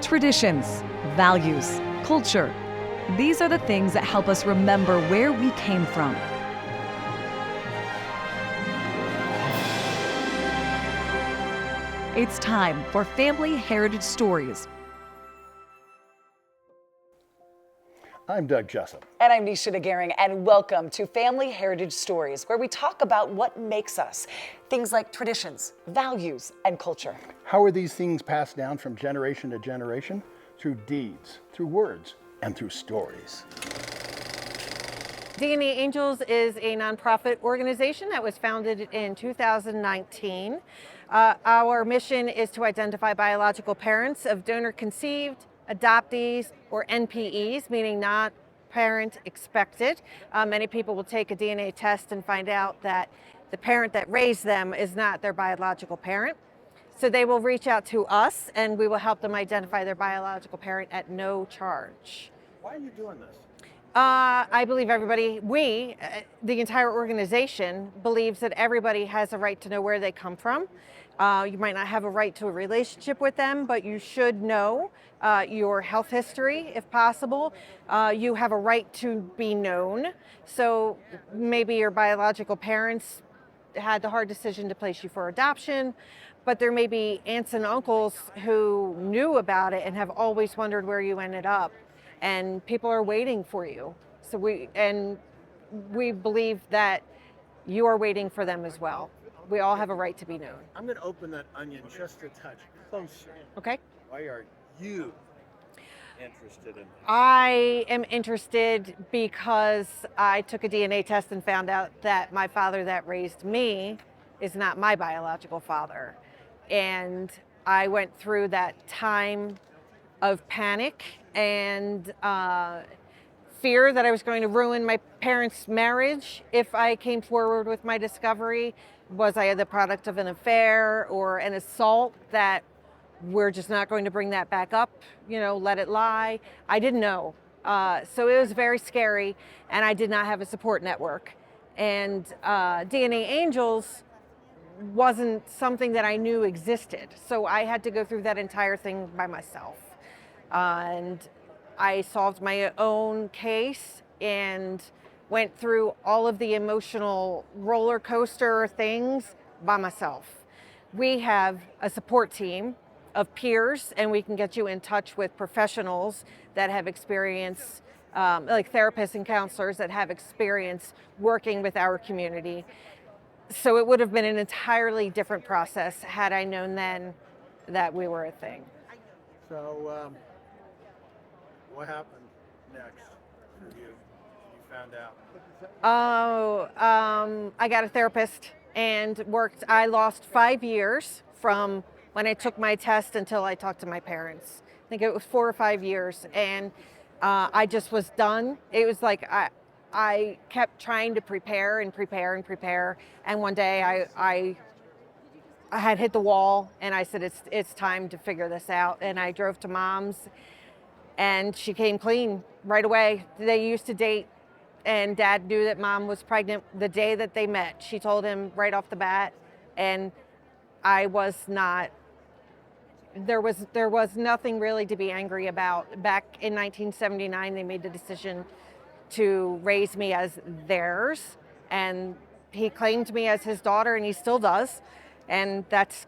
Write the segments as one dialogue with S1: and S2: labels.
S1: Traditions, values, culture. These are the things that help us remember where we came from. It's time for Family Heritage Stories.
S2: I'm Doug Jessup.
S3: And I'm Nisha DeGaring, and welcome to Family Heritage Stories, where we talk about what makes us. Things like traditions, values, and culture.
S2: How are these things passed down from generation to generation? Through deeds, through words, and through stories.
S4: DNA Angels is a nonprofit organization that was founded in 2019. Our mission is to identify biological parents of donor-conceived, adoptees, or NPEs, meaning not parent expected. Many people will take a DNA test and find out that the parent that raised them is not their biological parent. So they will reach out to us and we will help them identify their biological parent at no charge.
S2: Why are you doing this?
S4: I believe the entire organization believes that everybody has a right to know where they come from. You might not have a right to a relationship with them, but you should know your health history if possible. You have a right to be known. So maybe your biological parents had the hard decision to place you for adoption, but there may be aunts and uncles who knew about it and have always wondered where you ended up. And people are waiting for you. So we believe that you are waiting for them as well. We all have a right to be known.
S2: I'm going to open that onion just a touch closer.
S4: Okay.
S2: Why are you interested in this?
S4: I am interested because I took a DNA test and found out that my father that raised me is not my biological father. And I went through that time of panic and fear that I was going to ruin my parents' marriage if I came forward with my discovery. Was I the product of an affair or an assault that we're just not going to bring that back up, let it lie? I didn't know. So it was very scary, and I did not have a support network. And DNA Angels wasn't something that I knew existed. So I had to go through that entire thing by myself. And I solved my own case and went through all of the emotional roller coaster things by myself. We have a support team of peers, and we can get you in touch with professionals that have experience, like therapists and counselors that have experience working with our community. So it would have been an entirely different process had I known then that we were a thing.
S2: So, what happened next for you? You found out?
S4: I got a therapist and worked. I lost 5 years from when I took my test until I talked to my parents. I think it was 4 or 5 years, and I just was done. It was like I kept trying to prepare, and one day I had hit the wall, and I said, it's time to figure this out. And I drove to Mom's, and she came clean right away. They used to date, and Dad knew that Mom was pregnant the day that they met. She told him right off the bat, and I was not. There was nothing really to be angry about. Back in 1979, they made the decision to raise me as theirs, and he claimed me as his daughter, and he still does. And that's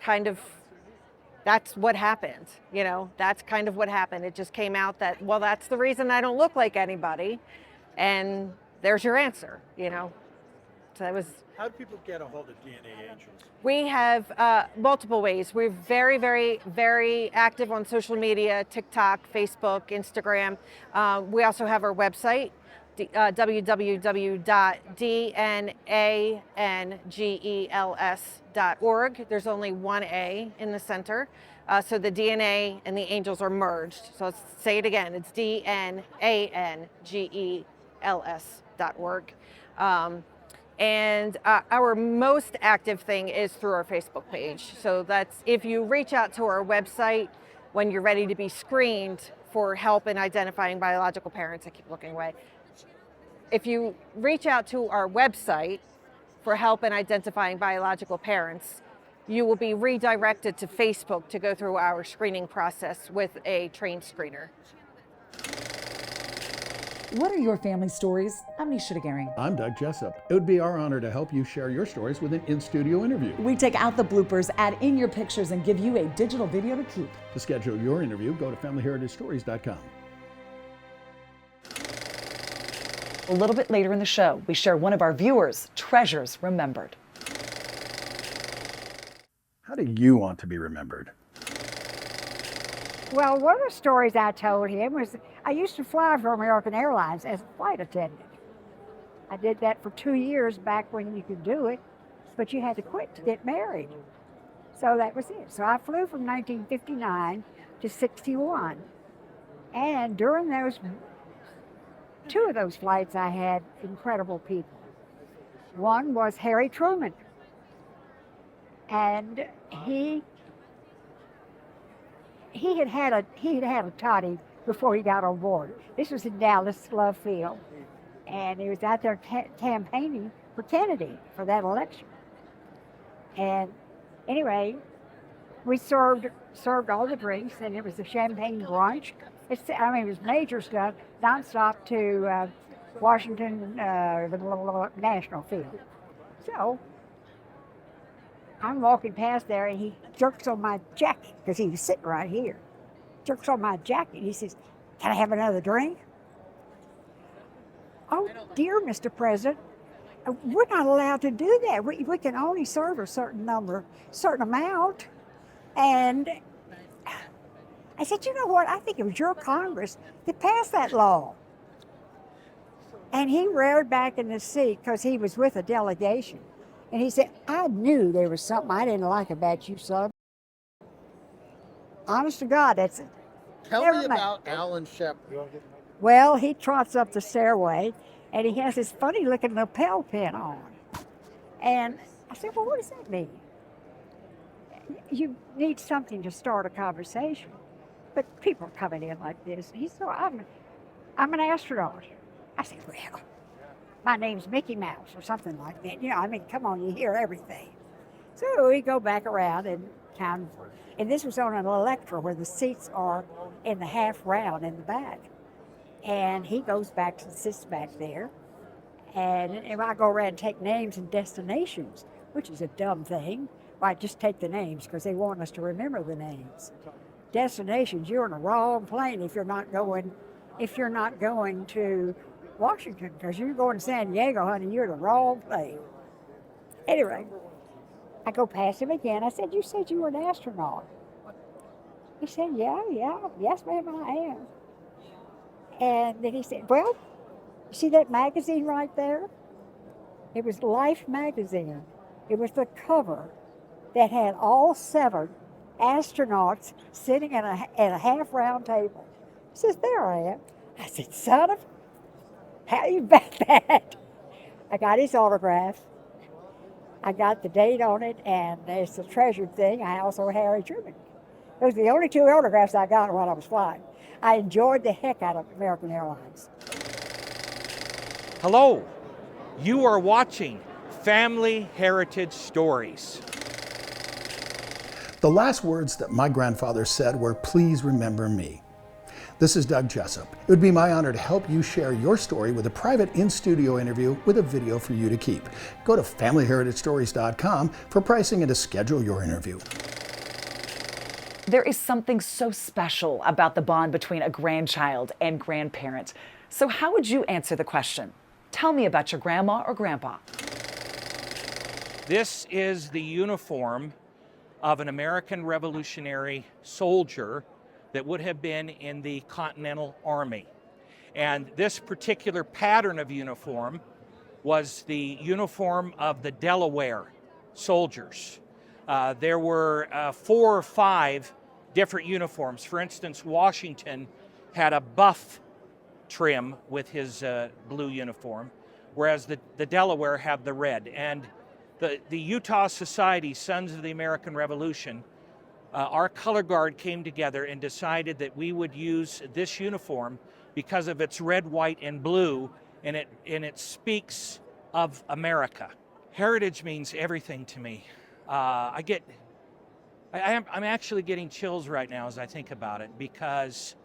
S4: what happened. That's kind of what happened. It just came out that, well, that's the reason I don't look like anybody, and there's your answer. So that was.
S2: How do people get a hold of DNA Angels?
S4: We have multiple ways. We're very, very, very active on social media: TikTok, Facebook, Instagram. We also have our website, www.dnangels.org. There's only one A in the center. So the DNA and the angels are merged. So let's say it again. It's dnangels.org. And our most active thing is through our Facebook page. So that's if you reach out to our website when you're ready to be screened for help in identifying biological parents. I keep looking away. If you reach out to our website for help in identifying biological parents, you will be redirected to Facebook to go through our screening process with a trained screener.
S1: What are your family stories? I'm Nisha Garing.
S2: I'm Doug Jessup. It would be our honor to help you share your stories with an in-studio interview.
S1: We take out the bloopers, add in your pictures, and give you a digital video to keep.
S2: To schedule your interview, go to FamilyHeritageStories.com.
S3: A little bit later in the show, we share one of our viewers' treasures remembered.
S2: How do you want to be remembered?
S5: Well, one of the stories I told him was I used to fly for American Airlines as a flight attendant. I did that for 2 years back when you could do it, but you had to quit to get married. So that was it. So I flew from 1959 to 61. And during those 2 of those flights, I had incredible people. One was Harry Truman. And he had had a toddy before he got on board. This was in Dallas Love Field, and he was out there campaigning for Kennedy for that election. And anyway, we served all the drinks, and it was a champagne brunch. It was major stuff, nonstop to Washington National Field. So I'm walking past there, and he jerks on my jacket, because he was sitting right here. Jerks on my jacket. He says, "Can I have another drink?" "Oh, dear Mr. President, we're not allowed to do that. We can only serve a certain amount." And I said, "You know what? I think it was your Congress that passed that law." And he reared back in his seat because he was with a delegation. And he said, "I knew there was something I didn't like about you, son." Honest to God, that's it.
S6: Tell me about Alan Shepard.
S5: Well, he trots up the stairway, and he has this funny-looking lapel pin on. And I said, "Well, what does that mean?" "You need something to start a conversation." But people are coming in like this. He said, I'm an astronaut." I said, "Well, my name's Mickey Mouse," or something like that. Come on, you hear everything. So we go back around and town. And this was on an Electra where the seats are in the half round in the back. And he goes back to sits back there. And I go around and take names and destinations, which is a dumb thing. Why, just take the names because they want us to remember the names. Destinations, you're in the wrong plane if you're not going to Washington, because you're going to San Diego, honey, you're in the wrong plane. Anyway, I go past him again. I said, "You said you were an astronaut." He said, yeah, yes, ma'am, I am. And then he said, "Well, you see that magazine right there? It was Life magazine. It was the cover that had all 7 astronauts sitting at a half-round table." He says, "There I am." I said, "Son of, how you bet that?" I got his autograph. I got the date on it, and it's a treasured thing. I also have Harry Truman. Those are the only 2 autographs I got while I was flying. I enjoyed the heck out of American Airlines.
S7: Hello, you are watching Family Heritage Stories.
S2: The last words that my grandfather said were, "Please remember me." This is Doug Jessup. It would be my honor to help you share your story with a private in-studio interview with a video for you to keep. Go to FamilyHeritageStories.com for pricing and to schedule your interview.
S3: There is something so special about the bond between a grandchild and grandparent. So how would you answer the question? Tell me about your grandma or grandpa.
S7: This is the uniform of an American Revolutionary soldier that would have been in the Continental Army. And this particular pattern of uniform was the uniform of the Delaware soldiers. There were 4 or 5 different uniforms. For instance, Washington had a buff trim with his blue uniform, whereas the Delaware have the red. And the Utah Society, Sons of the American Revolution, our color guard came together and decided that we would use this uniform because of its red, white, and blue, and it speaks of America. Heritage means everything to me. I'm actually getting chills right now as I think about it, because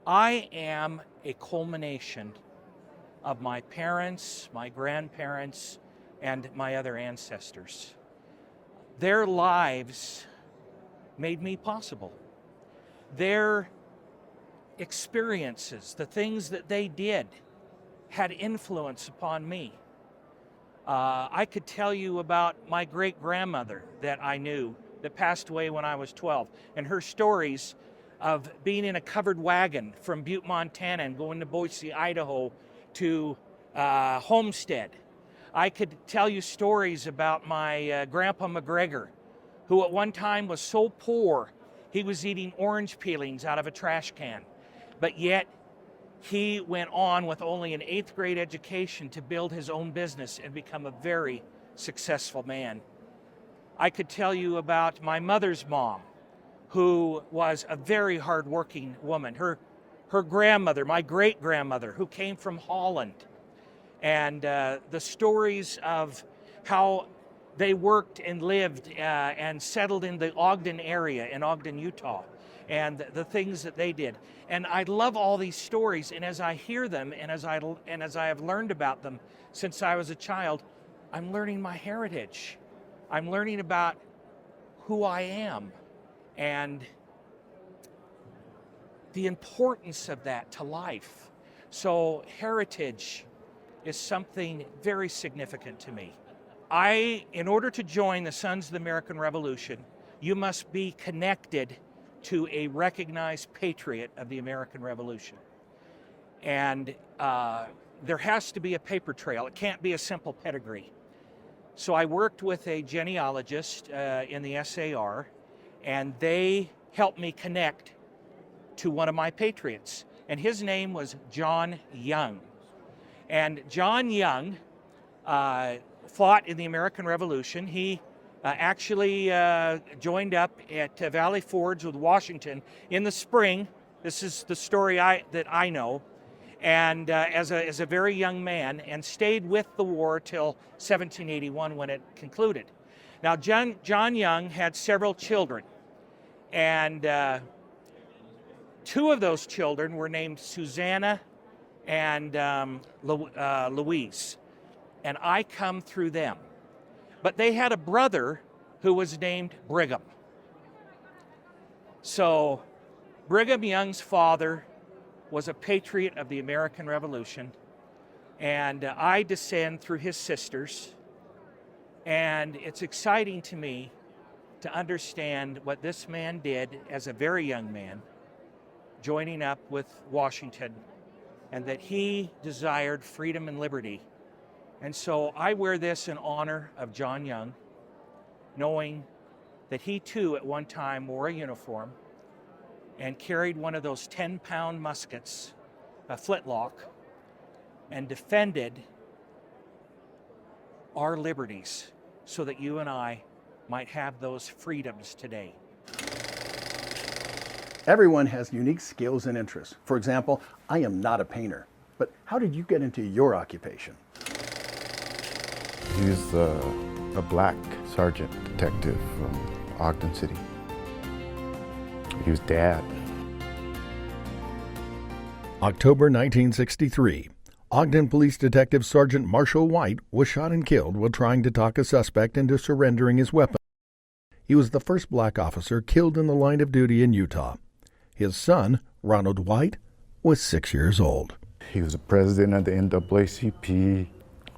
S7: I am a culmination of my parents, my grandparents, and my other ancestors. Their lives made me possible. Their experiences, the things that they did, had influence upon me. I could tell you about my great-grandmother that I knew that passed away when I was 12, and her stories of being in a covered wagon from Butte, Montana, and going to Boise, Idaho to Homestead. I could tell you stories about my Grandpa McGregor, who at one time was so poor he was eating orange peelings out of a trash can, but yet he went on with only an 8th grade education to build his own business and become a very successful man. I could tell you about my mother's mom, who was a very hardworking woman. Her grandmother, my great-grandmother, who came from Holland, and the stories of how they worked and lived and settled in the Ogden area in Ogden, Utah, and the things that they did. And I love all these stories, and as I hear them and as I have learned about them since I was a child, I'm learning my heritage. I'm learning about who I am and the importance of that to life. So heritage is something very significant to me. In order to join the Sons of the American Revolution, you must be connected to a recognized patriot of the American Revolution. And there has to be a paper trail. It can't be a simple pedigree. So I worked with a genealogist in the SAR, and they helped me connect to one of my patriots. And his name was John Young. And John Young fought in the American Revolution. He actually joined up at Valley Forge with Washington in the spring. This is the story that I know. And as a very young man, and stayed with the war till 1781 when it concluded. Now, John Young had several children, and 2 of those children were named Susanna and Louise, and I come through them. But they had a brother who was named Brigham. So Brigham Young's father was a patriot of the American Revolution, and I descend through his sisters, and it's exciting to me to understand what this man did as a very young man, joining up with Washington, and that he desired freedom and liberty. And so I wear this in honor of John Young, knowing that he too at one time wore a uniform and carried one of those 10-pound muskets, a flintlock, and defended our liberties so that you and I might have those freedoms today.
S2: Everyone has unique skills and interests. For example, I am not a painter, but how did you get into your occupation?
S8: He was a black sergeant detective from Ogden City. He was Dad.
S2: October 1963. Ogden Police Detective Sergeant Marshall White was shot and killed while trying to talk a suspect into surrendering his weapon. He was the first black officer killed in the line of duty in Utah. His son, Ronald White, was 6 years old.
S8: He was the president of the NAACP,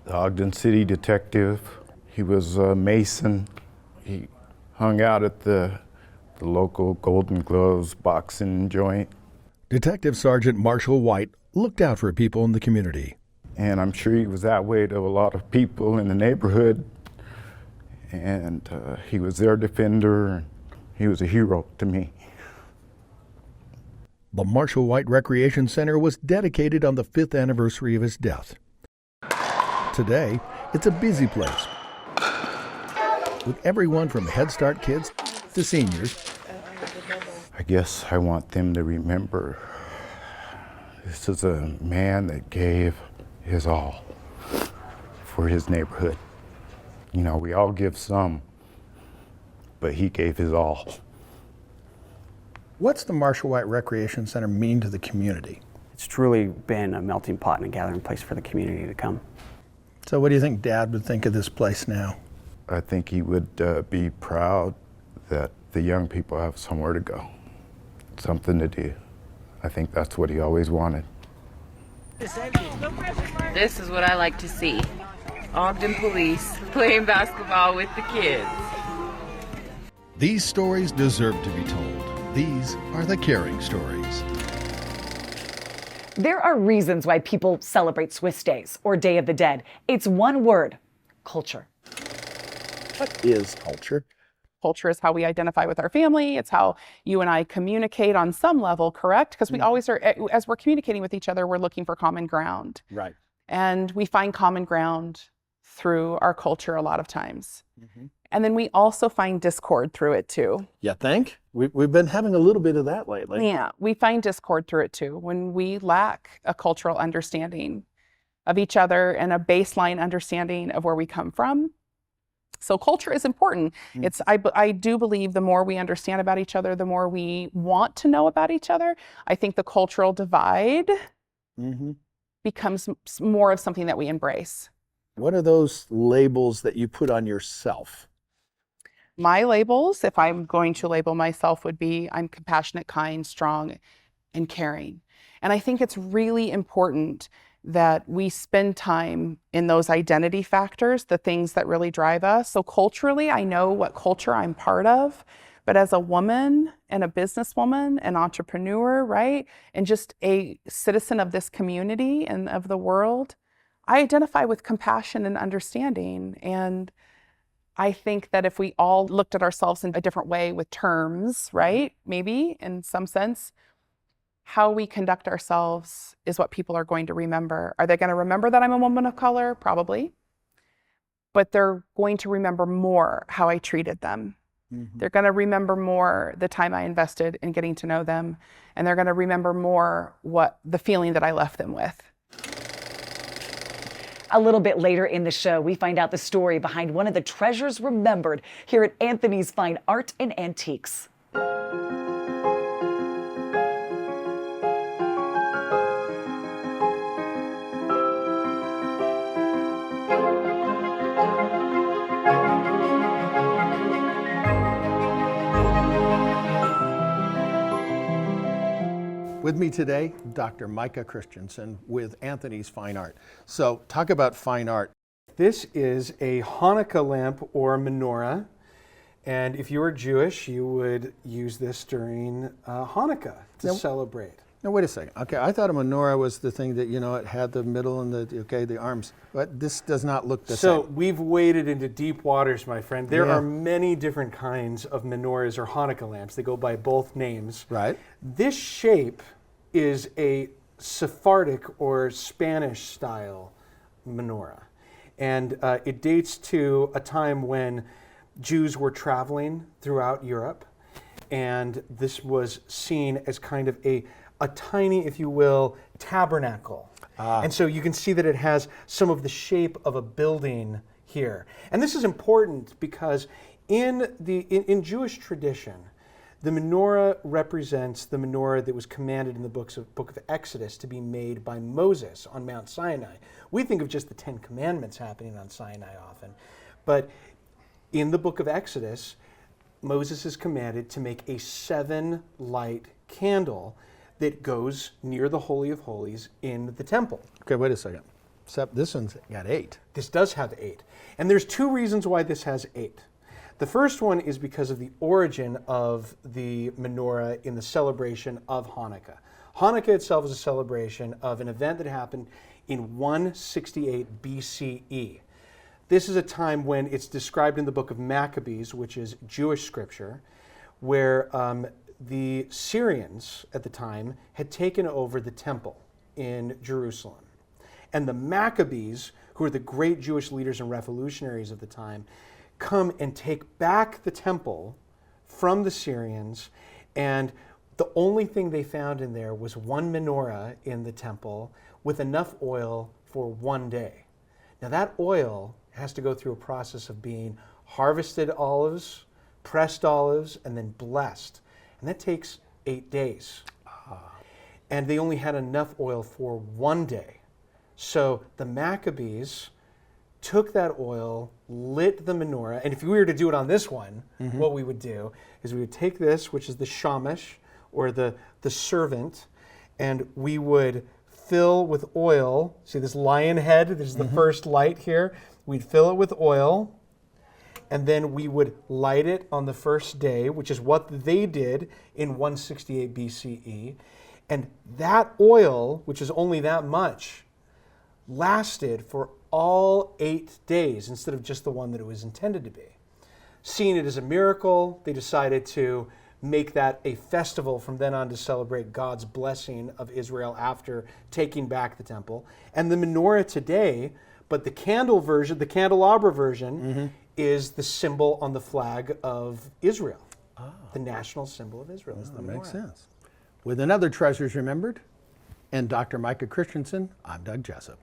S8: the Ogden City detective. He was a Mason. He hung out at the local Golden Gloves boxing joint.
S2: Detective Sergeant Marshall White looked out for people in the community.
S8: And I'm sure he was that way to a lot of people in the neighborhood. And he was their defender. He was a hero to me.
S2: The Marshall White Recreation Center was dedicated on the 5th anniversary of his death. Today, it's a busy place, with everyone from Head Start kids to seniors.
S8: I guess I want them to remember this is a man that gave his all for his neighborhood. You know, we all give some, but he gave his all.
S2: What's the Marshall White Recreation Center mean to the community?
S9: It's truly been a melting pot and a gathering place for the community to come.
S2: So what do you think Dad would think of this place now?
S8: I think he would be proud that the young people have somewhere to go, something to do. I think that's what he always wanted.
S10: This is what I like to see. Ogden police playing basketball with the kids.
S11: These stories deserve to be told. These are the caring stories.
S3: There are reasons why people celebrate Swiss days or Day of the Dead. It's one word: culture.
S2: What is culture?
S12: Culture is how we identify with our family. It's how you and I communicate on some level, correct? Because we always are, as we're communicating with each other, we're looking for common ground.
S2: Right.
S12: And we find common ground through our culture a lot of times. And then we also find discord through it too.
S2: You think? We've been having a little bit of that lately.
S12: Yeah, we find discord through it too. When we lack a cultural understanding of each other and a baseline understanding of where we come from. So culture is important. I do believe the more we understand about each other, the more we want to know about each other. I think the cultural divide becomes more of something that we embrace.
S2: What are those labels that you put on yourself?
S12: My labels, if I'm going to label myself, would be I'm compassionate, kind, strong, and caring. And I think it's really important that we spend time in those identity factors, the things that really drive us. So culturally, I know what culture I'm part of, but as a woman and a businesswoman, an entrepreneur, right? And just a citizen of this community and of the world, I identify with compassion and understanding. And I think that if we all looked at ourselves in a different way with terms, right? Maybe in some sense, how we conduct ourselves is what people are going to remember. Are they going to remember that I'm a woman of color? Probably. But they're going to remember more how I treated them. They're going to remember more the time I invested in getting to know them. And they're going to remember more what the feeling that I left them with.
S3: A little bit later in the show, we find out the story behind one of the treasures remembered here at Anthony's Fine Art and Antiques.
S2: With me today, Dr. Micah Christensen with Anthony's Fine Art. So talk about fine art.
S13: This is a Hanukkah lamp or menorah. And if you were Jewish, you would use this during Hanukkah to celebrate.
S2: Now, wait a second. Okay, I thought a menorah was the thing that, you know, it had the middle and the arms. But this does not look the same.
S13: So we've waded into deep waters, my friend. There are many different kinds of menorahs or Hanukkah lamps. They go by both names.
S2: Right.
S13: This shape is a Sephardic or Spanish style menorah. And it dates to a time when Jews were traveling throughout Europe. And this was seen as kind of a tiny, if you will, tabernacle. And so you can see that it has some of the shape of a building here. And this is important because in Jewish tradition, the menorah represents the menorah that was commanded in the book of Exodus to be made by Moses on Mount Sinai. We think of just the 10 Commandments happening on Sinai often. But in the book of Exodus, Moses is commanded to make a 7-light candle that goes near the Holy of Holies in the temple.
S2: Okay, wait a second. This one's got 8.
S13: This does have 8. And there's 2 reasons why this has 8. The first one is because of the origin of the menorah in the celebration of Hanukkah. Hanukkah itself is a celebration of an event that happened in 168 BCE. This is a time when it's described in the book of Maccabees, which is Jewish scripture, where the Syrians at the time had taken over the temple in Jerusalem. And the Maccabees, who are the great Jewish leaders and revolutionaries of the time, come and take back the temple from the Syrians, and the only thing they found in there was one menorah in the temple with enough oil for one day. Now that oil has to go through a process of being harvested olives pressed olives, and then blessed. And that takes 8 days. And they only had enough oil for 1 day. So the Maccabees took that oil, lit the menorah, and if we were to do it on this one, what we would do is we would take this, which is the shamash, or the servant, and we would fill with oil. See this lion head? This is the first light here. We'd fill it with oil, and then we would light it on the first day, which is what they did in 168 BCE. And that oil, which is only that much, lasted for all 8 days instead of just the one that it was intended to be. Seeing it as a miracle, they decided to make that a festival from then on to celebrate God's blessing of Israel after taking back the temple. And the menorah today, but the candle version, the candelabra version, is the symbol on the flag of Israel. The national symbol of Israel is the menorah.
S2: That makes sense. With another Treasures Remembered and Dr. Micah Christensen, I'm Doug Jessup.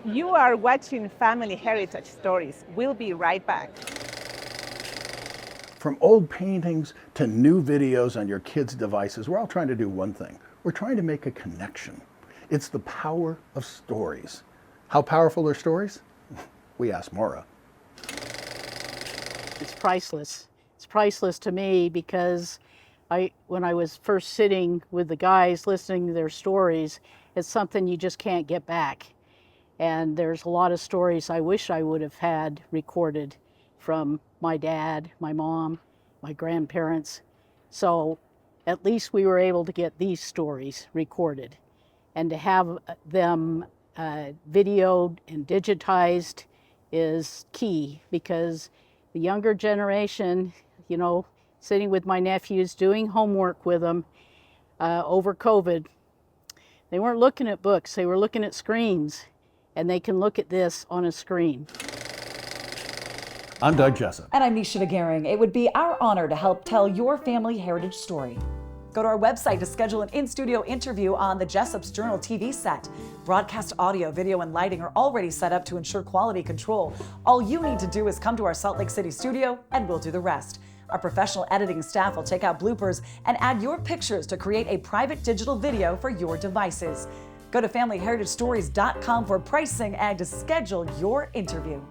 S14: You are watching Family Heritage Stories. We'll be right back.
S2: From old paintings to new videos on your kids' devices, we're all trying to do one thing. We're trying to make a connection. It's the power of stories. How powerful are stories? We asked Maura.
S15: It's priceless. It's priceless to me because when I was first sitting with the guys listening to their stories, it's something you just can't get back. And there's a lot of stories I wish I would have had recorded from my dad, my mom, my grandparents. So at least we were able to get these stories recorded. And to have them videoed and digitized is key, because the younger generation, you know, sitting with my nephews, doing homework with them over COVID, they weren't looking at books, they were looking at screens, and they can look at this on a screen.
S2: I'm Doug Jessup.
S1: And I'm Nisha Gehring. It would be our honor to help tell your family heritage story. Go to our website to schedule an in-studio interview on the Jessup's Journal TV set. Broadcast audio, video, and lighting are already set up to ensure quality control. All you need to do is come to our Salt Lake City studio and we'll do the rest. Our professional editing staff will take out bloopers and add your pictures to create a private digital video for your devices. Go to FamilyHeritageStories.com for pricing and to schedule your interview.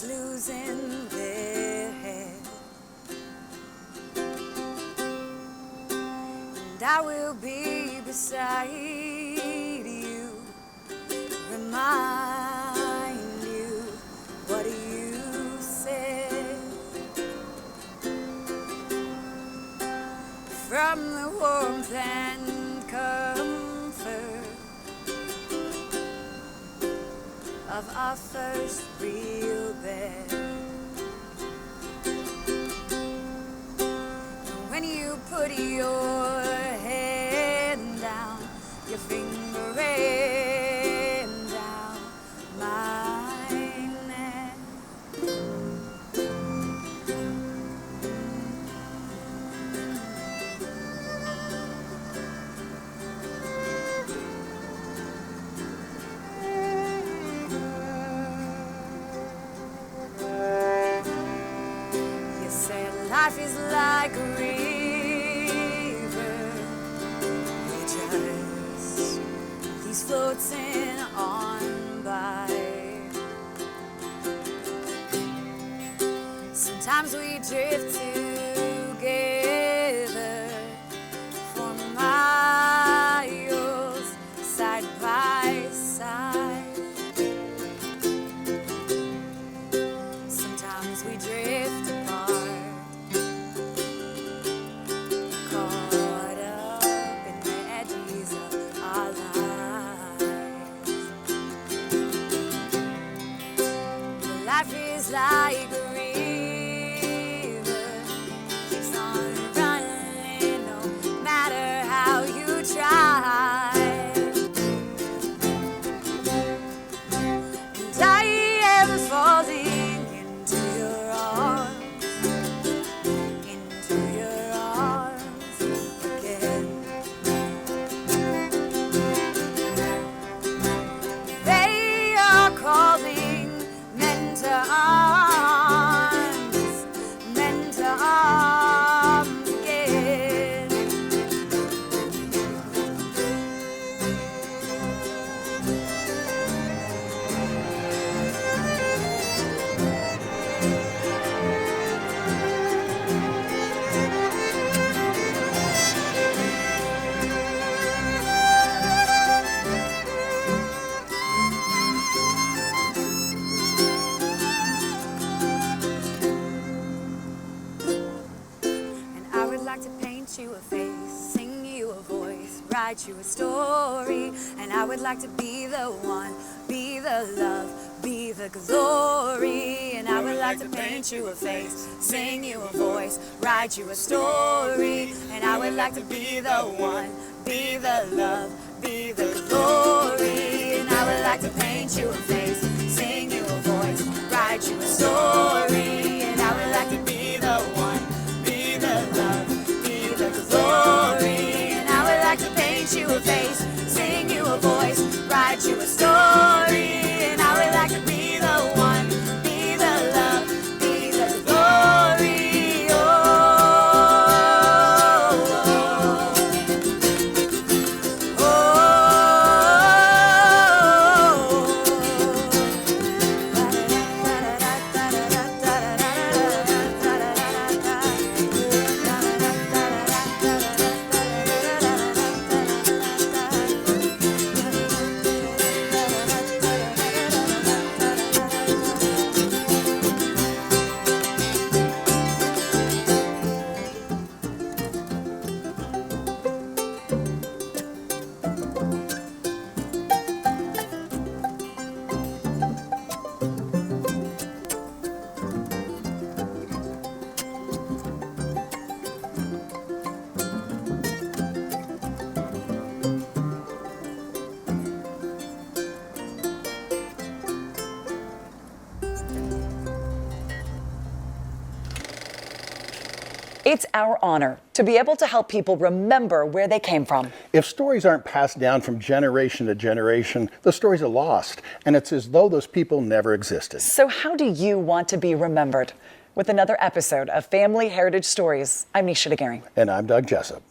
S16: Losing their head, and I will be beside you, remind you what you said. From the warmth and comfort of our first real bed. When you put your hand down, your finger ran down my neck. Life is like a river, we just these floating on by. Sometimes we drift together for miles, side by side. Sometimes we drift apart. Caught up in the edge you tried. And I am falling into your arms, again. They are calling men to arms again. And I would like to paint you a face, sing you a voice, write you a story. And I would like to be the one, be the love, be the glory. And I would like to paint you a face, sing you a voice, write you a story. And I would like to be the one, be the love, be the glory. And I would like to paint you a face, sing you a voice, write you a story. And I would like to be the one, be the love, be the glory. And I would like to paint you a face, sing you a voice, write you a story. And I would like to be the one, be the love, be the glory. Oh, oh,
S3: It's our honor to be able to help people remember where they came from.
S2: If stories aren't passed down from generation to generation, the stories are lost, and it's as though those people never existed.
S3: So how do you want to be remembered? With another episode of Family Heritage Stories, I'm Nisha DeGaring.
S2: And I'm Doug Jessup.